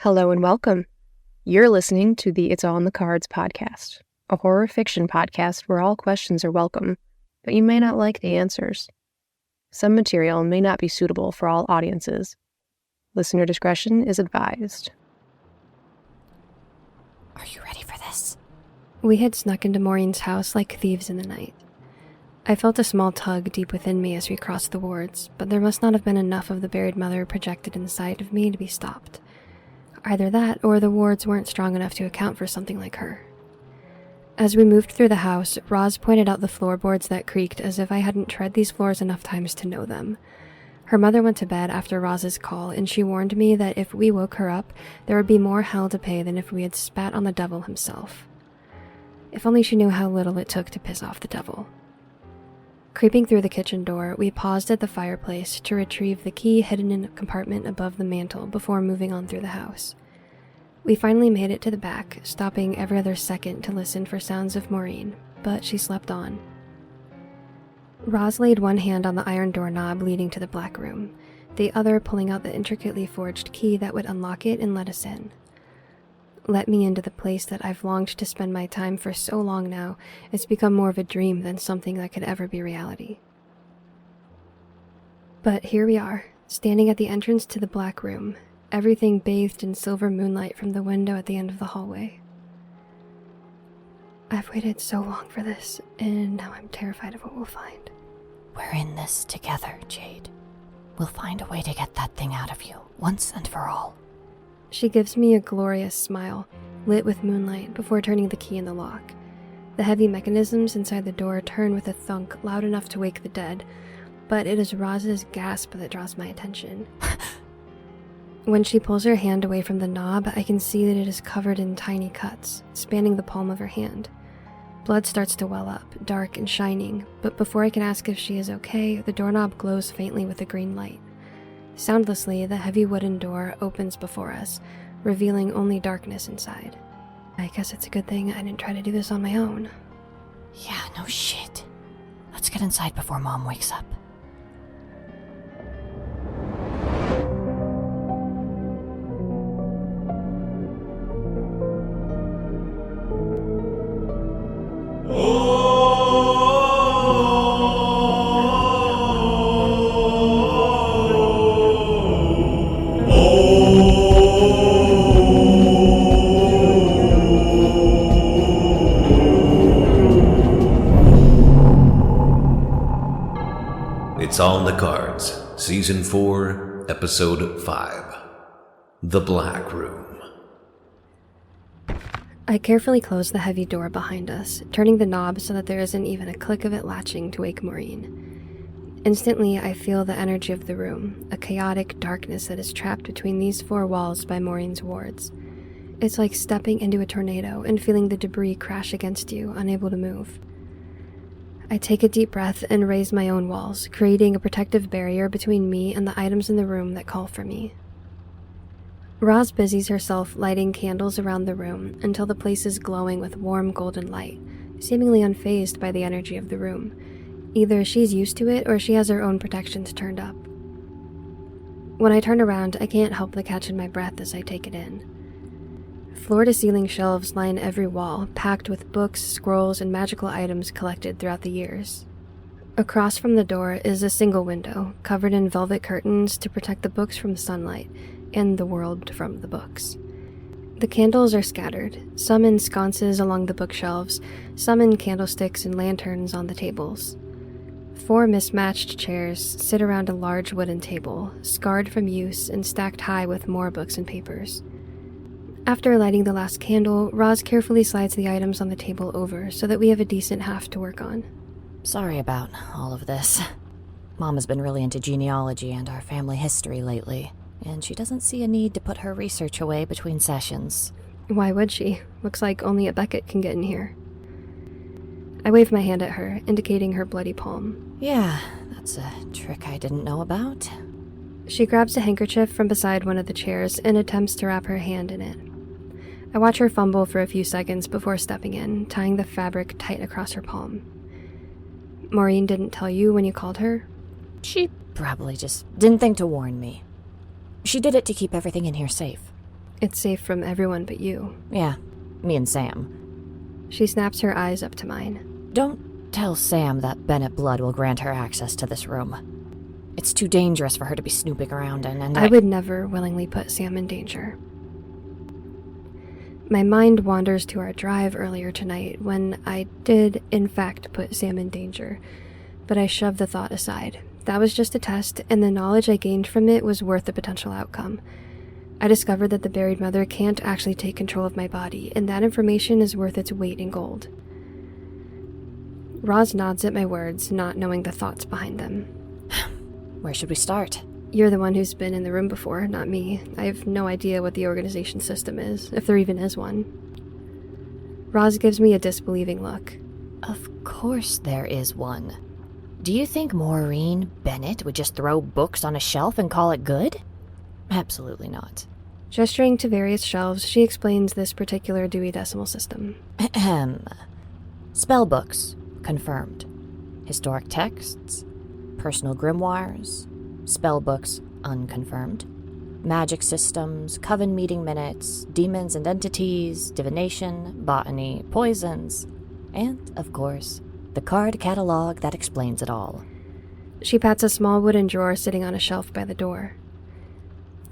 Hello and welcome. You're listening to the It's All in the Cards podcast, a horror fiction podcast where all questions are welcome, but you may not like the answers. Some material may not be suitable for all audiences. Listener discretion is advised. Are you ready for this? We had snuck into Maureen's house like thieves in the night. I felt a small tug deep within me as we crossed the wards, but there must not have been enough of the buried mother projected inside of me to be stopped. Either that, or the wards weren't strong enough to account for something like her. As we moved through the house, Roz pointed out the floorboards that creaked as if I hadn't tread these floors enough times to know them. Her mother went to bed after Roz's call, and she warned me that if we woke her up, there would be more hell to pay than if we had spat on the devil himself. If only she knew how little it took to piss off the devil. Creeping through the kitchen door, we paused at the fireplace to retrieve the key hidden in a compartment above the mantel before moving on through the house. We finally made it to the back, stopping every other second to listen for sounds of Maureen, but she slept on. Roz laid one hand on the iron doorknob leading to the black room, the other pulling out the intricately forged key that would unlock it and let us in. Let me into the place that I've longed to spend my time for so long now. It's become more of a dream than something that could ever be reality. But here we are, standing at the entrance to the black room, everything bathed in silver moonlight from the window at the end of the hallway. I've waited so long for this, and now I'm terrified of what we'll find. We're in this together, Jade. We'll find a way to get that thing out of you, once and for all. She gives me a glorious smile, lit with moonlight, before turning the key in the lock. The heavy mechanisms inside the door turn with a thunk loud enough to wake the dead, but it is Roz's gasp that draws my attention. When she pulls her hand away from the knob, I can see that it is covered in tiny cuts, spanning the palm of her hand. Blood starts to well up, dark and shining, but before I can ask if she is okay, the doorknob glows faintly with a green light. Soundlessly, the heavy wooden door opens before us, revealing only darkness inside. I guess it's a good thing I didn't try to do this on my own. Yeah, no shit. Let's get inside before Mom wakes up. It's All in the Cards, Season 4, Episode 5, The Black Room. I carefully close the heavy door behind us, turning the knob so that there isn't even a click of it latching to wake Maureen. Instantly, I feel the energy of the room, a chaotic darkness that is trapped between these four walls by Maureen's wards. It's like stepping into a tornado and feeling the debris crash against you, unable to move. I take a deep breath and raise my own walls, creating a protective barrier between me and the items in the room that call for me. Roz busies herself lighting candles around the room until the place is glowing with warm golden light, seemingly unfazed by the energy of the room. Either she's used to it or she has her own protections turned up. When I turn around, I can't help but catch in my breath as I take it in. Floor-to-ceiling shelves line every wall, packed with books, scrolls, and magical items collected throughout the years. Across from the door is a single window, covered in velvet curtains to protect the books from sunlight, and the world from the books. The candles are scattered, some in sconces along the bookshelves, some in candlesticks and lanterns on the tables. 4 mismatched chairs sit around a large wooden table, scarred from use and stacked high with more books and papers. After lighting the last candle, Roz carefully slides the items on the table over so that we have a decent half to work on. Sorry about all of this. Mom has been really into genealogy and our family history lately, and she doesn't see a need to put her research away between sessions. Why would she? Looks like only a Beckett can get in here. I wave my hand at her, indicating her bloody palm. Yeah, that's a trick I didn't know about. She grabs a handkerchief from beside one of the chairs and attempts to wrap her hand in it. I watch her fumble for a few seconds before stepping in, tying the fabric tight across her palm. Maureen didn't tell you when you called her? She probably just didn't think to warn me. She did it to keep everything in here safe. It's safe from everyone but you. Yeah, me and Sam. She snaps her eyes up to mine. Don't tell Sam that Bennett blood will grant her access to this room. It's too dangerous for her to be snooping around and I would never willingly put Sam in danger. My mind wanders to our drive earlier tonight when I did, in fact, put Sam in danger, but I shoved the thought aside. That was just a test, and the knowledge I gained from it was worth the potential outcome. I discovered that the buried mother can't actually take control of my body, and that information is worth its weight in gold. Roz nods at my words, not knowing the thoughts behind them. Where should we start? You're the one who's been in the room before, not me. I have no idea what the organization system is, if there even is one. Roz gives me a disbelieving look. Of course there is one. Do you think Maureen Bennett would just throw books on a shelf and call it good? Absolutely not. Gesturing to various shelves, she explains this particular Dewey Decimal System. Ahem. Spell books, confirmed. Historic texts, personal grimoires, spell books, unconfirmed. Magic systems, coven meeting minutes, demons and entities, divination, botany, poisons, and, of course, the card catalog that explains it all. She pats a small wooden drawer sitting on a shelf by the door.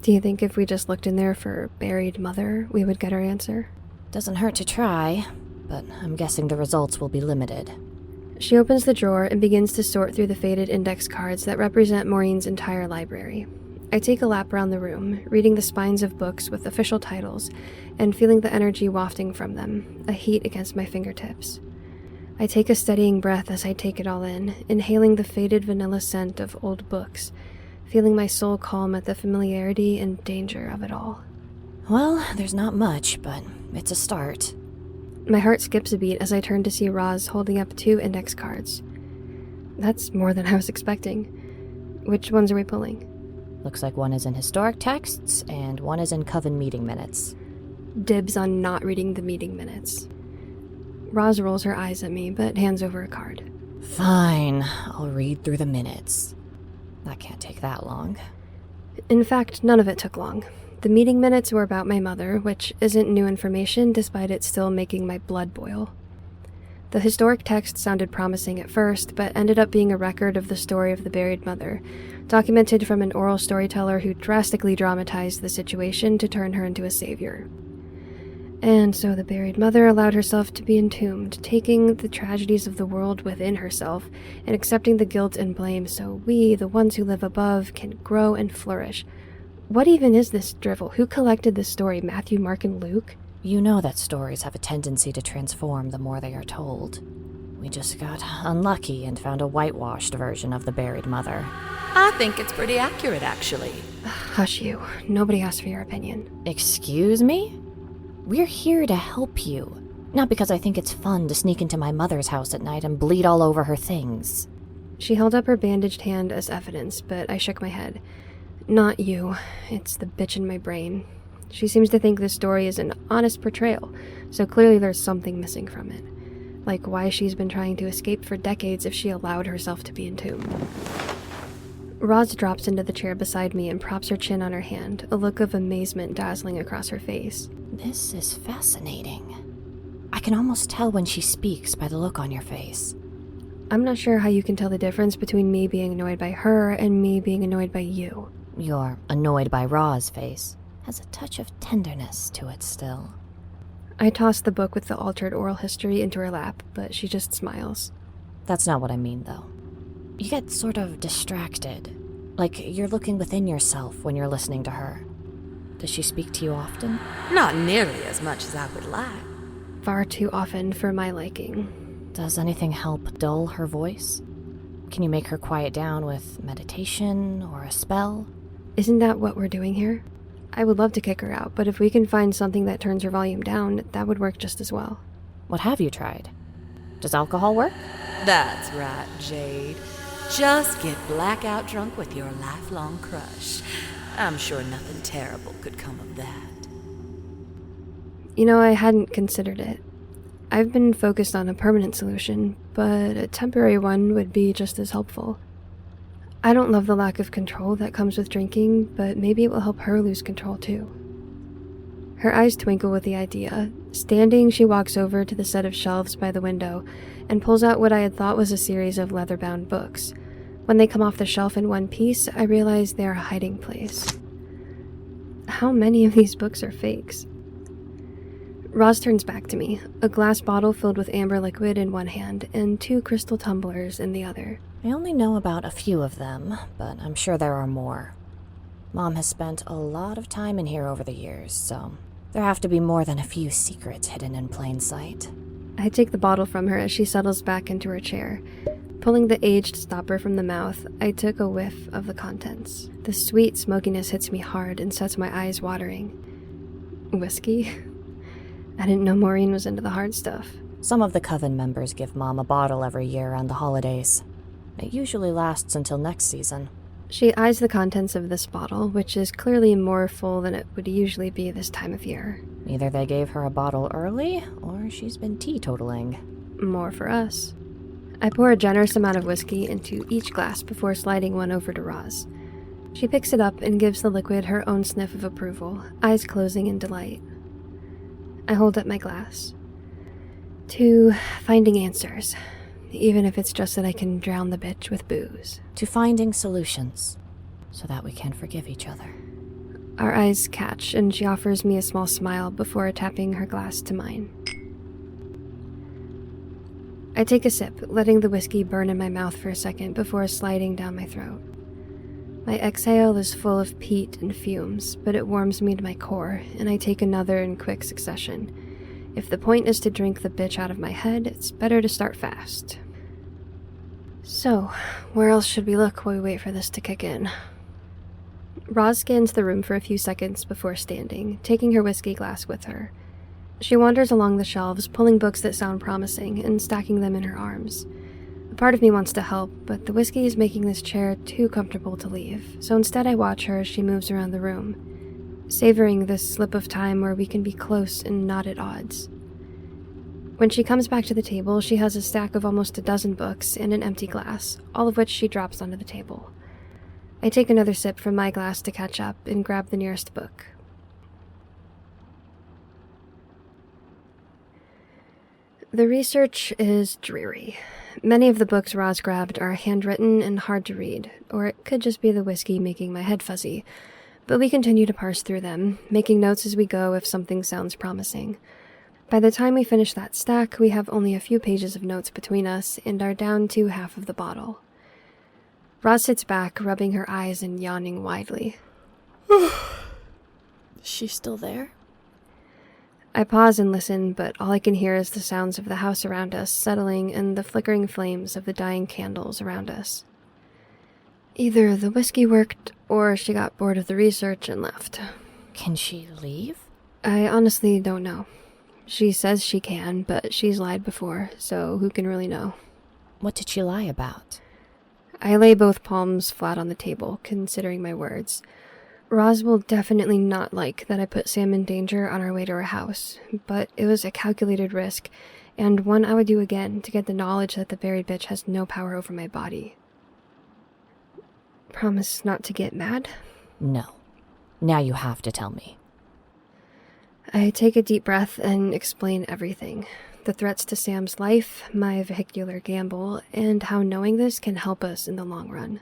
Do you think if we just looked in there for buried mother, we would get our answer? Doesn't hurt to try, but I'm guessing the results will be limited. She opens the drawer and begins to sort through the faded index cards that represent Maureen's entire library. I take a lap around the room, reading the spines of books with official titles, and feeling the energy wafting from them, a heat against my fingertips. I take a steadying breath as I take it all in, inhaling the faded vanilla scent of old books, feeling my soul calm at the familiarity and danger of it all. Well, there's not much, but it's a start. My heart skips a beat as I turn to see Roz holding up 2 index cards. That's more than I was expecting. Which ones are we pulling? Looks like one is in historic texts, and one is in coven meeting minutes. Dibs on not reading the meeting minutes. Roz rolls her eyes at me, but hands over a card. Fine, I'll read through the minutes. That can't take that long. In fact, none of it took long. The meeting minutes were about my mother, which isn't new information despite it still making my blood boil. The historic text sounded promising at first, but ended up being a record of the story of the buried mother, documented from an oral storyteller who drastically dramatized the situation to turn her into a savior. And so the buried mother allowed herself to be entombed, taking the tragedies of the world within herself and accepting the guilt and blame so we, the ones who live above, can grow and flourish. What even is this drivel? Who collected this story? Matthew, Mark, and Luke? You know that stories have a tendency to transform the more they are told. We just got unlucky and found a whitewashed version of the buried mother. I think it's pretty accurate, actually. Hush you. Nobody asked for your opinion. Excuse me? We're here to help you. Not because I think it's fun to sneak into my mother's house at night and bleed all over her things. She held up her bandaged hand as evidence, but I shook my head. Not you. It's the bitch in my brain. She seems to think this story is an honest portrayal, so clearly there's something missing from it. Like why she's been trying to escape for decades if she allowed herself to be entombed. Roz drops into the chair beside me and props her chin on her hand, a look of amazement dazzling across her face. This is fascinating. I can almost tell when she speaks by the look on your face. I'm not sure how you can tell the difference between me being annoyed by her and me being annoyed by you. Your annoyed by Ra's face has a touch of tenderness to it still. I toss the book with the altered oral history into her lap, but she just smiles. That's not what I mean, though. You get sort of distracted, like you're looking within yourself when you're listening to her. Does she speak to you often? Not nearly as much as I would like. Far too often for my liking. Does anything help dull her voice? Can you make her quiet down with meditation or a spell? Isn't that what we're doing here? I would love to kick her out, but if we can find something that turns her volume down, that would work just as well. What have you tried? Does alcohol work? That's right, Jade. Just get blackout drunk with your lifelong crush. I'm sure nothing terrible could come of that. You know, I hadn't considered it. I've been focused on a permanent solution, but a temporary one would be just as helpful. I don't love the lack of control that comes with drinking, but maybe it will help her lose control too. Her eyes twinkle with the idea. Standing, she walks over to the set of shelves by the window and pulls out what I had thought was a series of leather-bound books. When they come off the shelf in one piece, I realize they are a hiding place. How many of these books are fakes? Roz turns back to me, a glass bottle filled with amber liquid in one hand and 2 crystal tumblers in the other. I only know about a few of them, but I'm sure there are more. Mom has spent a lot of time in here over the years, so there have to be more than a few secrets hidden in plain sight. I take the bottle from her as she settles back into her chair. Pulling the aged stopper from the mouth, I took a whiff of the contents. The sweet smokiness hits me hard and sets my eyes watering. Whiskey? I didn't know Maureen was into the hard stuff. Some of the Coven members give Mom a bottle every year around the holidays. It usually lasts until next season. She eyes the contents of this bottle, which is clearly more full than it would usually be this time of year. Either they gave her a bottle early, or she's been teetotaling. More for us. I pour a generous amount of whiskey into each glass before sliding one over to Roz. She picks it up and gives the liquid her own sniff of approval, eyes closing in delight. I hold up my glass. To finding answers, even if it's just that I can drown the bitch with booze. To finding solutions, so that we can forgive each other. Our eyes catch, and she offers me a small smile before tapping her glass to mine. I take a sip, letting the whiskey burn in my mouth for a second before sliding down my throat. My exhale is full of peat and fumes, but it warms me to my core, and I take another in quick succession. If the point is to drink the bitch out of my head, it's better to start fast. So, where else should we look while we wait for this to kick in? Roz scans the room for a few seconds before standing, taking her whiskey glass with her. She wanders along the shelves, pulling books that sound promising and stacking them in her arms. A part of me wants to help, but the whiskey is making this chair too comfortable to leave, so instead I watch her as she moves around the room, savoring this slip of time where we can be close and not at odds. When she comes back to the table, she has a stack of almost a dozen books and an empty glass, all of which she drops onto the table. I take another sip from my glass to catch up and grab the nearest book. The research is dreary. Many of the books Roz grabbed are handwritten and hard to read, or it could just be the whiskey making my head fuzzy. But we continue to parse through them, making notes as we go if something sounds promising. By the time we finish that stack, we have only a few pages of notes between us and are down to half of the bottle. Roz sits back, rubbing her eyes and yawning widely. She's still there? I pause and listen, but all I can hear is the sounds of the house around us settling and the flickering flames of the dying candles around us. Either the whiskey worked, or she got bored of the research and left. Can she leave? I honestly don't know. She says she can, but she's lied before, so who can really know? What did she lie about? I lay both palms flat on the table, considering my words. Roz will definitely not like that I put Sam in danger on our way to her house, but it was a calculated risk, and one I would do again to get the knowledge that the buried bitch has no power over my body. Promise not to get mad? No. Now you have to tell me. I take a deep breath and explain everything. The threats to Sam's life, my vehicular gamble, and how knowing this can help us in the long run.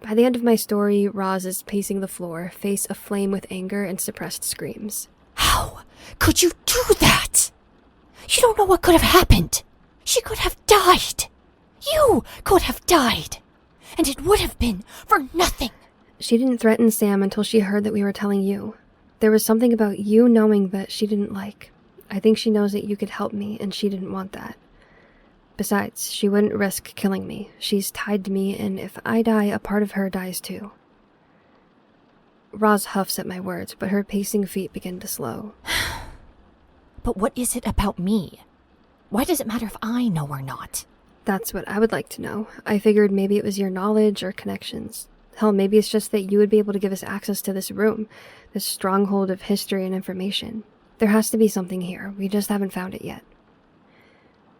By the end of my story, Roz is pacing the floor, face aflame with anger and suppressed screams. How could you do that? You don't know what could have happened. She could have died. You could have died. And it would have been for nothing. She didn't threaten Sam until she heard that we were telling you. There was something about you knowing that she didn't like. I think she knows that you could help me, and she didn't want that. Besides, she wouldn't risk killing me. She's tied to me, and if I die, a part of her dies too. Roz huffs at my words, but her pacing feet begin to slow. But what is it about me? Why does it matter if I know or not? That's what I would like to know. I figured maybe it was your knowledge or connections. Hell, maybe it's just that you would be able to give us access to this room, this stronghold of history and information. There has to be something here. We just haven't found it yet.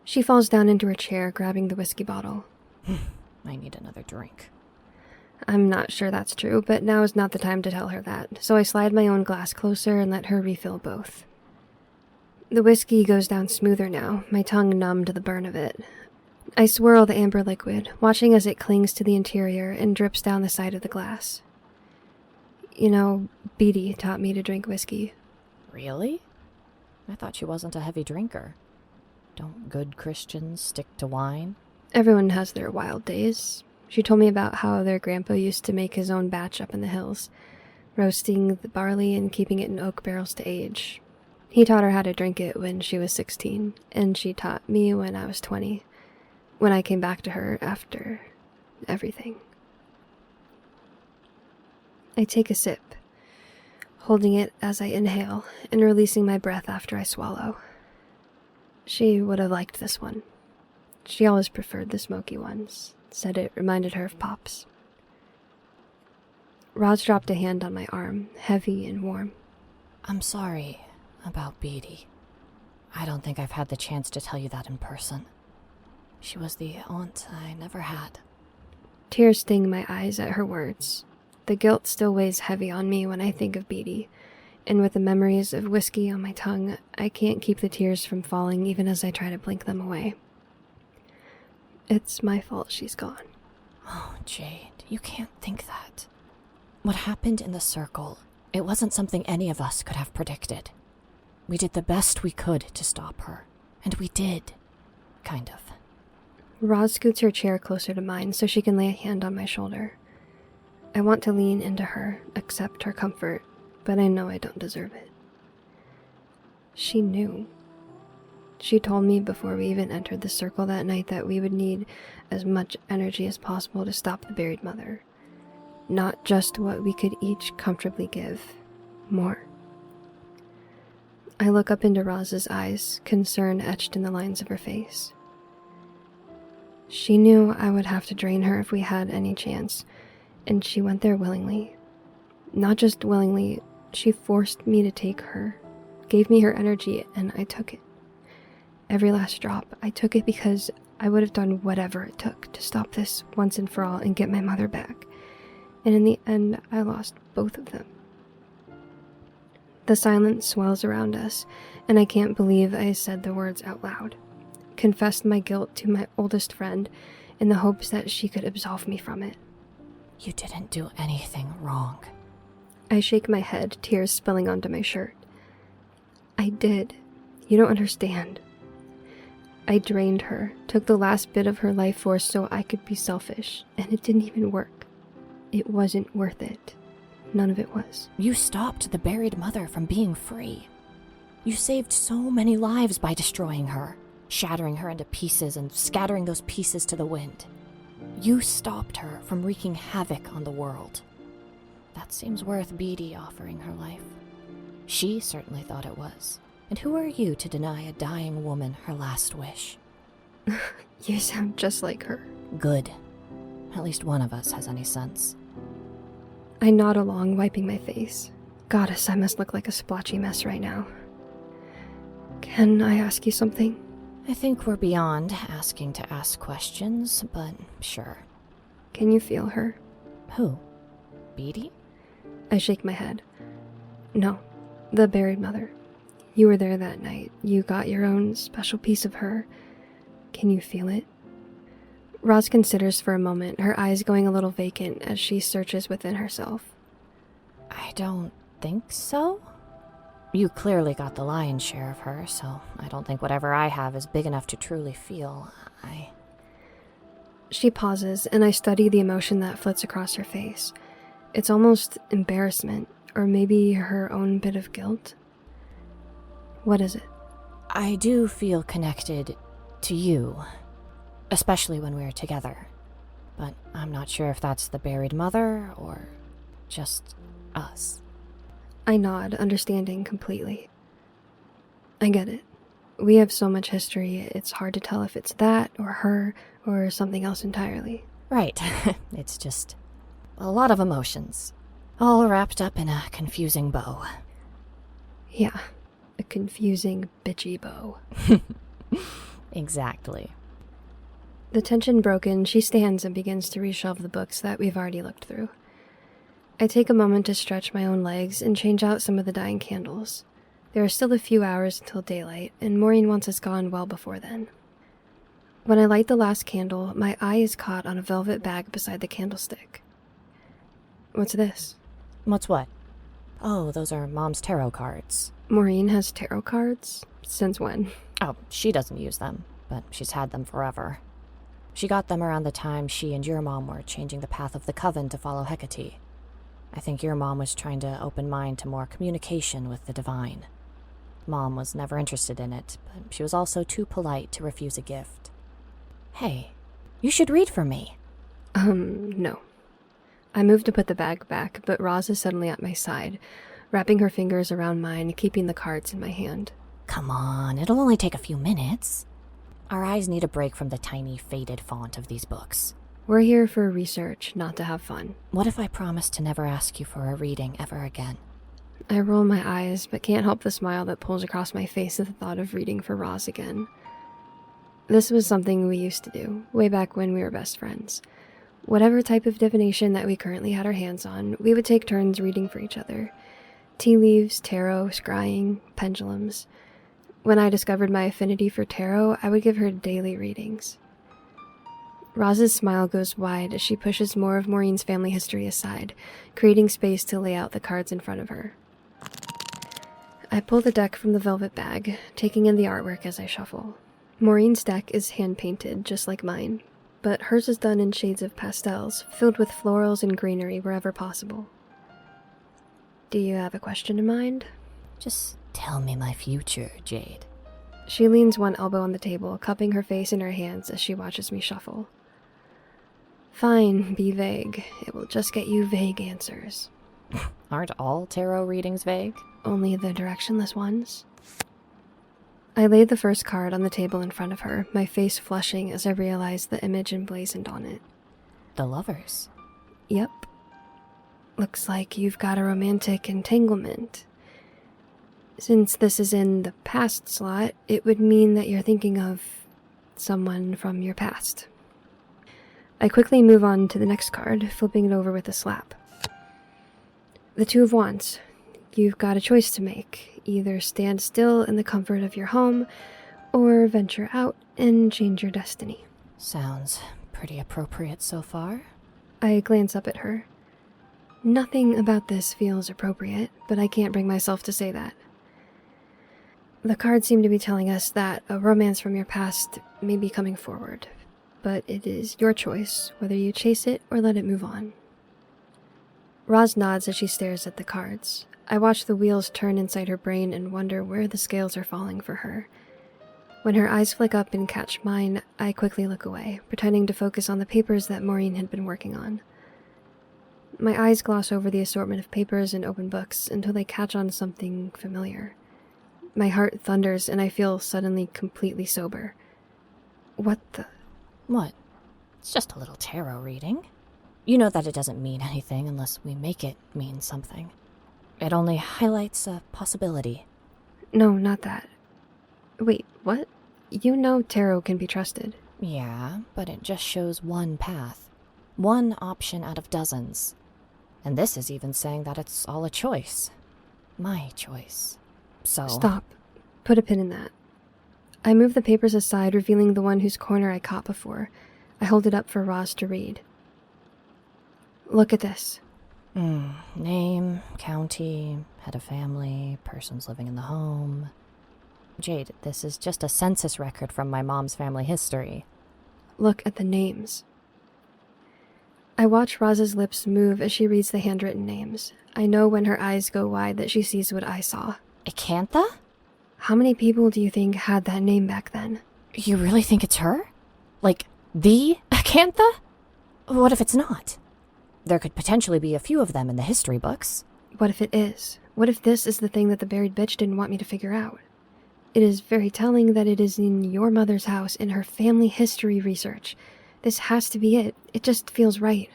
She falls down into her chair, grabbing the whiskey bottle. I need another drink. I'm not sure that's true, but now is not the time to tell her that, so I slide my own glass closer and let her refill both. The whiskey goes down smoother now, my tongue numb to the burn of it. I swirl the amber liquid, watching as it clings to the interior and drips down the side of the glass. You know, Beatty taught me to drink whiskey. Really? I thought she wasn't a heavy drinker. Don't good Christians stick to wine? Everyone has their wild days. She told me about how their grandpa used to make his own batch up in the hills, roasting the barley and keeping it in oak barrels to age. He taught her how to drink it when she was 16, and she taught me when I was 20, when I came back to her after everything. I take a sip, holding it as I inhale and releasing my breath after I swallow. She would have liked this one. She always preferred the smoky ones, said it reminded her of Pop's. Roz dropped a hand on my arm, heavy and warm. I'm sorry about Beatty. I don't think I've had the chance to tell you that in person. She was the aunt I never had. Tears sting my eyes at her words. The guilt still weighs heavy on me when I think of Beatty, and with the memories of whiskey on my tongue, I can't keep the tears from falling even as I try to blink them away. It's my fault she's gone. Oh, Jade, you can't think that. What happened in the circle, it wasn't something any of us could have predicted. We did the best we could to stop her, and we did. Kind of. Roz scoots her chair closer to mine so she can lay a hand on my shoulder. I want to lean into her, accept her comfort, but I know I don't deserve it. She knew. She told me before we even entered the circle that night that we would need as much energy as possible to stop the buried mother. Not just what we could each comfortably give. More. I look up into Roz's eyes, concern etched in the lines of her face. She knew I would have to drain her if we had any chance, and she went there willingly. Not just willingly, she forced me to take her, gave me her energy, and I took it. Every last drop, I took it because I would have done whatever it took to stop this once and for all and get my mother back. And in the end, I lost both of them. The silence swells around us, and I can't believe I said the words out loud. Confessed my guilt to my oldest friend in the hopes that she could absolve me from it. You didn't do anything wrong. I shake my head, tears spilling onto my shirt. I did. You don't understand. I drained her, took the last bit of her life force so I could be selfish, and it didn't even work. It wasn't worth it. None of it was. You stopped the buried mother from being free. You saved so many lives by destroying her, shattering her into pieces and scattering those pieces to the wind. You stopped her from wreaking havoc on the world. That seems worth Beatty offering her life. She certainly thought it was. And who are you to deny a dying woman her last wish? You sound just like her. Good. At least one of us has any sense. I nod along, wiping my face. Goddess, I must look like a splotchy mess right now. Can I ask you something? I think we're beyond asking to ask questions, but sure. Can you feel her? Who? Beatty? I shake my head. No, the buried mother. You were there that night. You got your own special piece of her. Can you feel it? Roz considers for a moment, her eyes going a little vacant as she searches within herself. I don't think so. You clearly got the lion's share of her, so I don't think whatever I have is big enough to truly feel. She pauses, and I study the emotion that flits across her face. It's almost embarrassment, or maybe her own bit of guilt. What is it? I do feel connected to you, especially when we're together. But I'm not sure if that's the buried mother or just us. I nod, understanding completely. I get it. We have so much history, it's hard to tell if it's that, or her, or something else entirely. Right. It's just a lot of emotions, all wrapped up in a confusing bow. Yeah, a confusing, bitchy bow. Exactly. The tension broken, she stands and begins to reshelve the books that we've already looked through. I take a moment to stretch my own legs and change out some of the dying candles. There are still a few hours until daylight, and Maureen wants us gone well before then. When I light the last candle, my eye is caught on a velvet bag beside the candlestick. What's this? What's what? Oh, those are Mom's tarot cards. Maureen has tarot cards? Since when? Oh, she doesn't use them, but she's had them forever. She got them around the time she and your mom were changing the path of the coven to follow Hecate. I think your mom was trying to open mind to more communication with the divine. Mom was never interested in it, but she was also too polite to refuse a gift. Hey, you should read for me. No. I move to put the bag back, but Roz is suddenly at my side, wrapping her fingers around mine, keeping the cards in my hand. Come on, it'll only take a few minutes. Our eyes need a break from the tiny, faded font of these books. We're here for research, not to have fun. What if I promise to never ask you for a reading ever again? I roll my eyes, but can't help the smile that pulls across my face at the thought of reading for Roz again. This was something we used to do, way back when we were best friends. Whatever type of divination that we currently had our hands on, we would take turns reading for each other. Tea leaves, tarot, scrying, pendulums. When I discovered my affinity for tarot, I would give her daily readings. Roz's smile goes wide as she pushes more of Maureen's family history aside, creating space to lay out the cards in front of her. I pull the deck from the velvet bag, taking in the artwork as I shuffle. Maureen's deck is hand-painted, just like mine, but hers is done in shades of pastels, filled with florals and greenery wherever possible. Do you have a question in mind? Just tell me my future, Jade. She leans one elbow on the table, cupping her face in her hands as she watches me shuffle. Fine, be vague. It will just get you vague answers. Aren't all tarot readings vague? Only the directionless ones. I laid the first card on the table in front of her, my face flushing as I realized the image emblazoned on it. The lovers. Yep. Looks like you've got a romantic entanglement. Since this is in the past slot, it would mean that you're thinking of someone from your past. I quickly move on to the next card, flipping it over with a slap. The Two of Wands. You've got a choice to make. Either stand still in the comfort of your home, or venture out and change your destiny. Sounds pretty appropriate so far. I glance up at her. Nothing about this feels appropriate, but I can't bring myself to say that. The cards seem to be telling us that a romance from your past may be coming forward, but it is your choice whether you chase it or let it move on. Roz nods as she stares at the cards. I watch the wheels turn inside her brain and wonder where the scales are falling for her. When her eyes flick up and catch mine, I quickly look away, pretending to focus on the papers that Maureen had been working on. My eyes gloss over the assortment of papers and open books until they catch on something familiar. My heart thunders and I feel suddenly completely sober. What the... What? It's just a little tarot reading. You know that it doesn't mean anything unless we make it mean something. It only highlights a possibility. No, not that. Wait, what? You know tarot can be trusted. Yeah, but it just shows one path. One option out of dozens. And this is even saying that it's all a choice. My choice. So... Stop. Put a pin in that. I move the papers aside, revealing the one whose corner I caught before. I hold it up for Roz to read. Look at this. Name, county, head of family, persons living in the home. Jade, this is just a census record from my mom's family history. Look at the names. I watch Roz's lips move as she reads the handwritten names. I know when her eyes go wide that she sees what I saw. Acantha? How many people do you think had that name back then? You really think it's her? Like, the Acantha? What if it's not? There could potentially be a few of them in the history books. What if it is? What if this is the thing that the buried bitch didn't want me to figure out? It is very telling that it is in your mother's house in her family history research. This has to be it. It just feels right.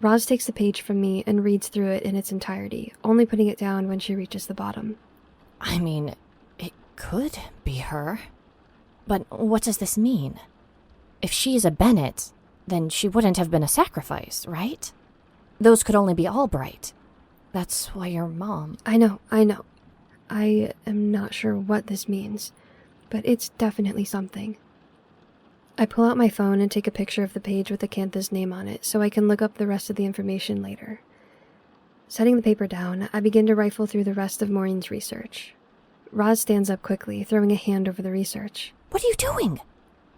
Roz takes the page from me and reads through it in its entirety, only putting it down when she reaches the bottom. I mean, it could be her. But what does this mean? If she's a Bennett, then she wouldn't have been a sacrifice, right? Those could only be Albright. That's why your mom... I know. I am not sure what this means, but it's definitely something. I pull out my phone and take a picture of the page with Acantha's name on it so I can look up the rest of the information later. Setting the paper down, I begin to rifle through the rest of Maureen's research. Roz stands up quickly, throwing a hand over the research. What are you doing?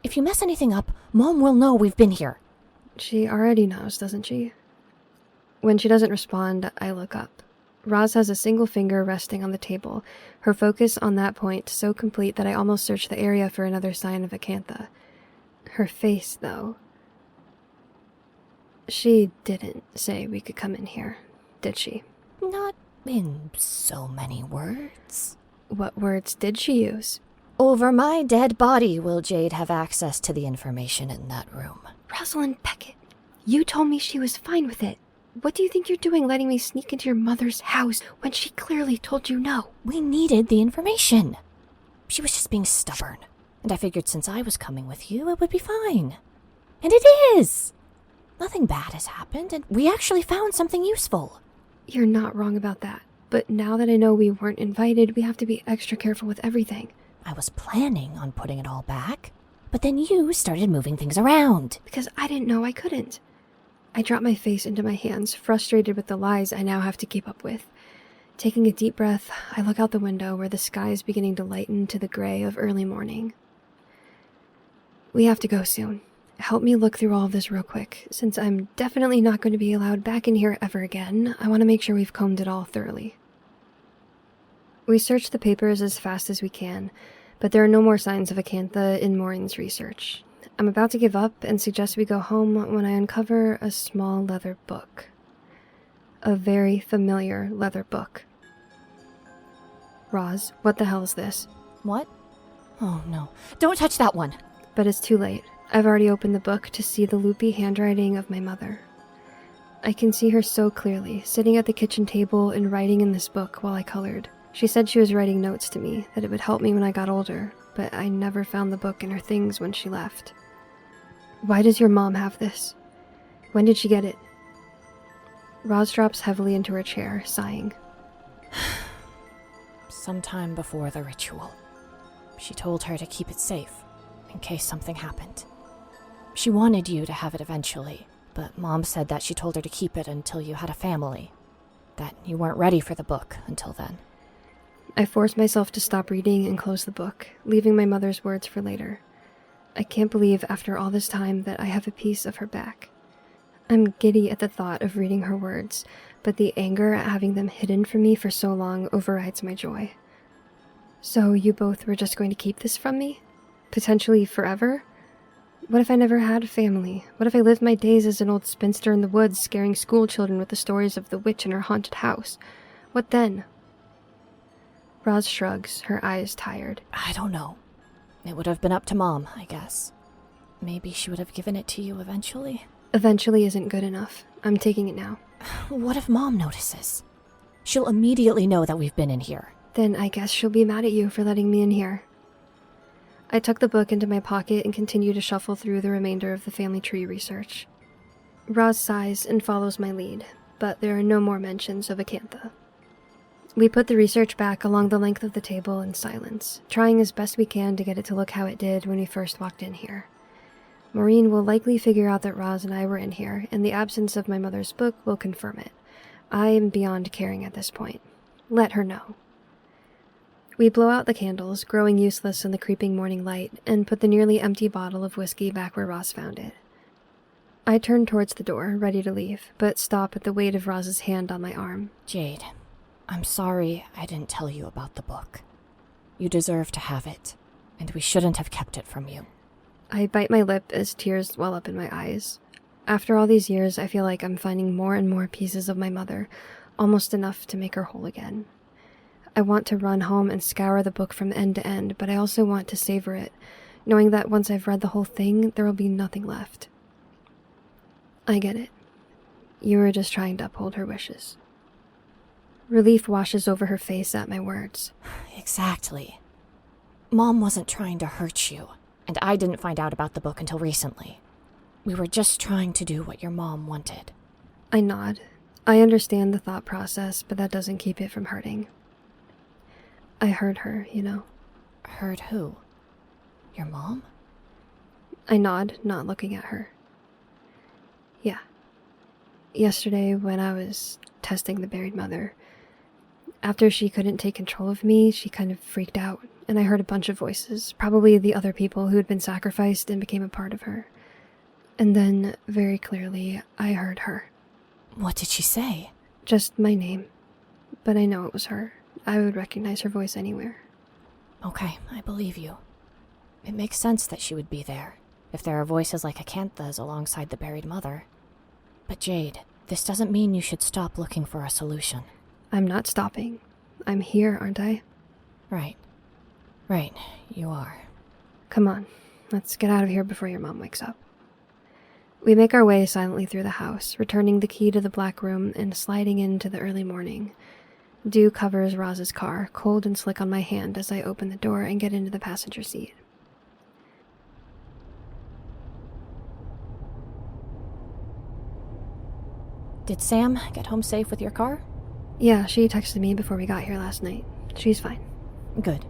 If you mess anything up, Mom will know we've been here. She already knows, doesn't she? When she doesn't respond, I look up. Roz has a single finger resting on the table, her focus on that point so complete that I almost search the area for another sign of Acantha. Her face, though. She didn't say we could come in here, did she? Not in so many words. What words did she use? Over my dead body will Jade have access to the information in that room. Rosalind Beckett, you told me she was fine with it. What do you think you're doing letting me sneak into your mother's house when she clearly told you no? We needed the information. She was just being stubborn, and I figured since I was coming with you, it would be fine. And it is! Nothing bad has happened, and we actually found something useful. You're not wrong about that, but now that I know we weren't invited, we have to be extra careful with everything. I was planning on putting it all back, but then you started moving things around. Because I didn't know I couldn't. I drop my face into my hands, frustrated with the lies I now have to keep up with. Taking a deep breath, I look out the window where the sky is beginning to lighten to the gray of early morning. We have to go soon. Help me look through all of this real quick. Since I'm definitely not going to be allowed back in here ever again, I want to make sure we've combed it all thoroughly. We search the papers as fast as we can, but there are no more signs of Acantha in Maureen's research. I'm about to give up and suggest we go home when I uncover a small leather book. A very familiar leather book. Roz, what the hell is this? What? Oh no, don't touch that one. But it's too late. I've already opened the book to see the loopy handwriting of my mother. I can see her so clearly, sitting at the kitchen table and writing in this book while I colored. She said she was writing notes to me, that it would help me when I got older, but I never found the book in her things when she left. Why does your mom have this? When did she get it? Roz drops heavily into her chair, sighing. Sometime before the ritual. She told her to keep it safe, in case something happened. She wanted you to have it eventually, but Mom said that she told her to keep it until you had a family, that you weren't ready for the book until then. I forced myself to stop reading and close the book, leaving my mother's words for later. I can't believe after all this time that I have a piece of her back. I'm giddy at the thought of reading her words, but the anger at having them hidden from me for so long overrides my joy. So you both were just going to keep this from me? Potentially forever? What if I never had a family? What if I lived my days as an old spinster in the woods, scaring school children with the stories of the witch in her haunted house? What then? Roz shrugs, her eyes tired. I don't know. It would have been up to Mom, I guess. Maybe she would have given it to you eventually. Eventually isn't good enough. I'm taking it now. What if Mom notices? She'll immediately know that we've been in here. Then I guess she'll be mad at you for letting me in here. I tuck the book into my pocket and continue to shuffle through the remainder of the family tree research. Roz sighs and follows my lead, but there are no more mentions of Acantha. We put the research back along the length of the table in silence, trying as best we can to get it to look how it did when we first walked in here. Maureen will likely figure out that Roz and I were in here, and the absence of my mother's book will confirm it. I am beyond caring at this point. Let her know. We blow out the candles, growing useless in the creeping morning light, and put the nearly empty bottle of whiskey back where Roz found it. I turn towards the door, ready to leave, but stop at the weight of Roz's hand on my arm. Jade, I'm sorry I didn't tell you about the book. You deserve to have it, and we shouldn't have kept it from you. I bite my lip as tears well up in my eyes. After all these years, I feel like I'm finding more and more pieces of my mother, almost enough to make her whole again. I want to run home and scour the book from end to end, but I also want to savor it, knowing that once I've read the whole thing, there will be nothing left. I get it. You were just trying to uphold her wishes. Relief washes over her face at my words. Exactly. Mom wasn't trying to hurt you. And I didn't find out about the book until recently. We were just trying to do what your mom wanted. I nod. I understand the thought process, but that doesn't keep it from hurting. I heard her, you know. Heard who? Your mom? I nod, not looking at her. Yeah. Yesterday, when I was testing the buried mother, after she couldn't take control of me, she kind of freaked out, and I heard a bunch of voices, probably the other people who had been sacrificed and became a part of her. And then, very clearly, I heard her. What did she say? Just my name. But I know it was her. I would recognize her voice anywhere. Okay, I believe you. It makes sense that she would be there, if there are voices like Acantha's alongside the buried mother. But Jade, this doesn't mean you should stop looking for a solution. I'm not stopping. I'm here, aren't I? Right, you are. Come on, let's get out of here before your mom wakes up. We make our way silently through the house, returning the key to the black room and sliding into the early morning. Dew covers Roz's car, cold and slick on my hand as I open the door and get into the passenger seat. Did Sam get home safe with your car? Yeah, she texted me before we got here last night. She's fine. Good.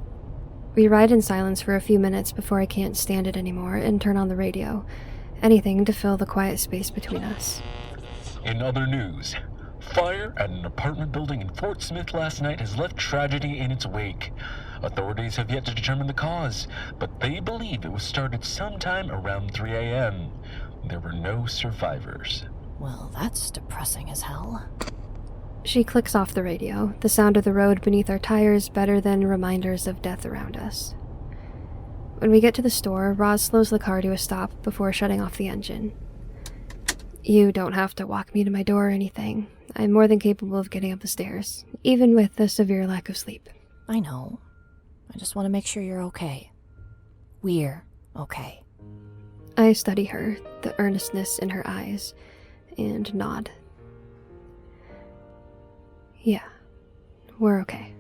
We ride in silence for a few minutes before I can't stand it anymore and turn on the radio. Anything to fill the quiet space between us. In other news, fire at an apartment building in Fort Smith last night has left tragedy in its wake. Authorities have yet to determine the cause, but they believe it was started sometime around 3 a.m. There were no survivors. Well, that's depressing as hell. She clicks off the radio, the sound of the road beneath our tires better than reminders of death around us. When we get to the store, Roz slows the car to a stop before shutting off the engine. You don't have to walk me to my door or anything. I'm more than capable of getting up the stairs, even with a severe lack of sleep. I know. I just want to make sure you're okay. We're okay. I study her, the earnestness in her eyes, and nod. Yeah, we're okay.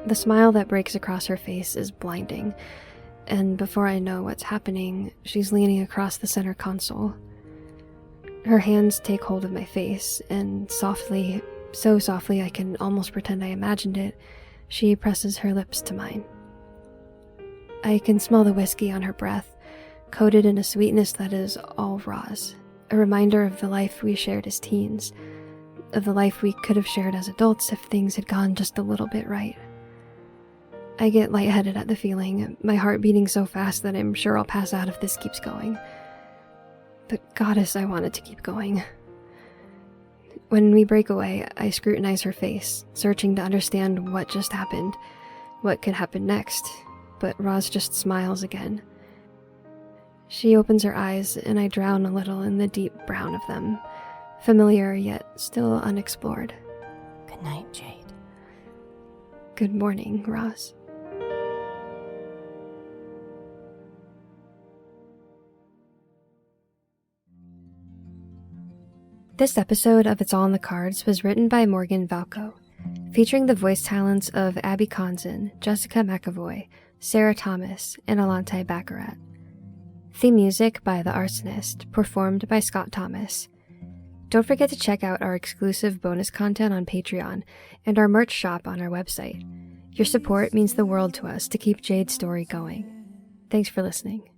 The smile that breaks across her face is blinding, and before I know what's happening, she's leaning across the center console. Her hands take hold of my face, and softly, so softly I can almost pretend I imagined it, she presses her lips to mine. I can smell the whiskey on her breath, coated in a sweetness that is all Roz, a reminder of the life we shared as teens, of the life we could have shared as adults if things had gone just a little bit right. I get lightheaded at the feeling, my heart beating so fast that I'm sure I'll pass out if this keeps going. But goddess, I want it to keep going. When we break away, I scrutinize her face, searching to understand what just happened, what could happen next, but Roz just smiles again. She opens her eyes, and I drown a little in the deep brown of them, familiar yet still unexplored. Good night, Jade. Good morning, Roz. This episode of It's All in the Cards was written by Morgan Valko, featuring the voice talents of Abby Konzen, Jessica McEvoy, Sarah Thomas, and Allonte Bakarat. Theme music by ThaArsonist, performed by Scott Thomas. Don't forget to check out our exclusive bonus content on Patreon and our merch shop on our website. Your support means the world to us to keep Jade's story going. Thanks for listening.